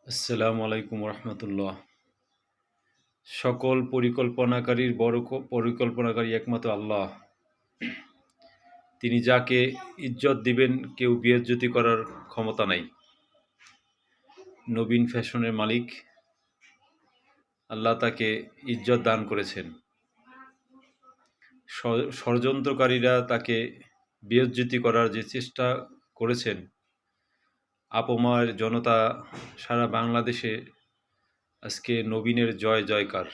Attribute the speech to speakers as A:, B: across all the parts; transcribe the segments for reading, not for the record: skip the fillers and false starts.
A: আসসালামু আলাইকুম রহমতুল্লাহ। সকল পরিকল্পনাকারীর বড় পরিকল্পনাকারী একমাত্র আল্লাহ। তিনি যাকে ইজ্জত দিবেন কেউ বেইজ্জতি করার ক্ষমতা নাই। নবীন ফ্যাশনের মালিক আল্লাহ তাকে ইজ্জত দান করেছেন। ষড়যন্ত্রকারীরা তাকে বেইজ্জতি করার যে চেষ্টা করেছেন, আপমার জনতা সারা বাংলাদেশে আজকে নবীনের জয় জয়কার।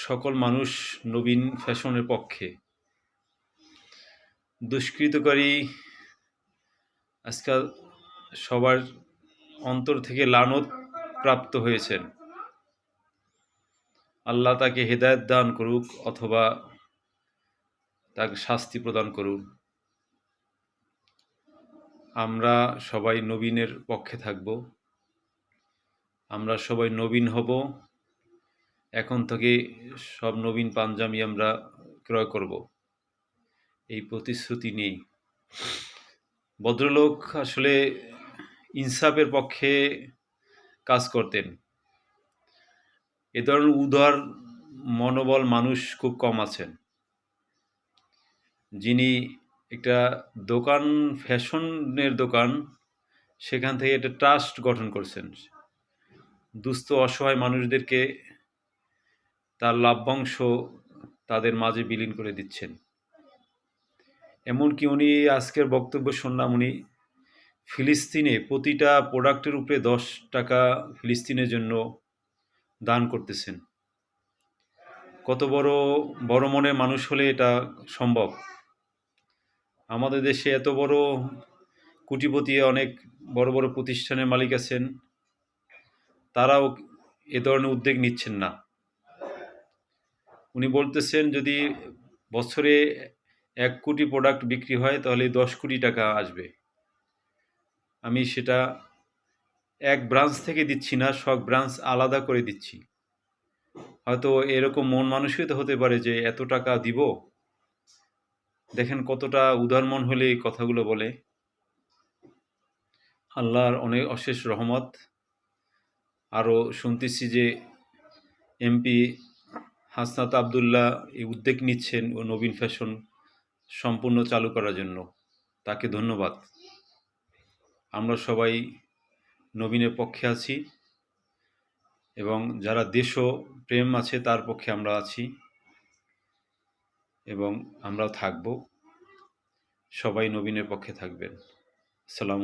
A: সকল মানুষ নবীন ফ্যাশনের পক্ষে। দুষ্কৃতকারী আজকাল সবার অন্তর থেকে লানত প্রাপ্ত হয়েছেন। আল্লাহ তাকে হেদায়েত দান করুক অথবা তাকে শাস্তি প্রদান করুন। আমরা সবাই নবীনের পক্ষে থাকব। আমরা সবাই নবীন হব। এখন থেকে সব নবীন পাঞ্জাবি আমরা ক্রয় করব, এই প্রতিশ্রুতি নেই। ভদ্রলোক আসলে ইনসাফের পক্ষে কাজ করতেন। এ ধরনের উদার মনোবল মানুষ খুব কম আছেন। যিনি একটা দোকান, ফ্যাশনের দোকান, সেখান থেকে একটা ট্রাস্ট গঠন করছেন। দুস্থ অসহায় মানুষদেরকে তার লাভ্যাংশ তাদের মাঝে বিলীন করে দিচ্ছেন। এমনকি উনি আজকের বক্তব্য শুনলাম, উনি ফিলিস্তিনে প্রতিটা প্রোডাক্টের উপরে 10 টাকা ফিলিস্তিনের জন্য দান করতেছেন। কত বড় বড় মনের মানুষ হলে এটা সম্ভব। আমাদের দেশে এত বড় কোটিপতি অনেক বড় বড় প্রতিষ্ঠানের মালিক আছেন, তারাও এ ধরনের উদ্যোগ নিচ্ছেন না। উনি বলতেছেন যদি বছরে 1 কোটি প্রোডাক্ট বিক্রি হয় তাহলে 10 কোটি টাকা আসবে। আমি সেটা এক ব্রাঞ্চ থেকে দিচ্ছি না, সব ব্রাঞ্চ আলাদা করে দিচ্ছি। হয়তো এরকম মন মানসিকতা হতে পারে যে এত টাকা দিব। দেখেন কতটা উদার মন হলে এই কথাগুলো বলে। আল্লাহর অনেক অশেষ রহমত। আরও শুনতেছি যে এমপি হাসনাত আবদুল্লাহ এই উদ্যোগ নিচ্ছেন ও নবীন ফ্যাশন সম্পূর্ণ চালু করার জন্য। তাকে ধন্যবাদ। আমরা সবাই নবীনের পক্ষে আছি এবং যারা দেশপ্রেম আছে তার পক্ষে আমরা আছি এবং আমরাও থাকব। সবাই নবীনের পক্ষে থাকবেন। আসসালামু আলাইকুম।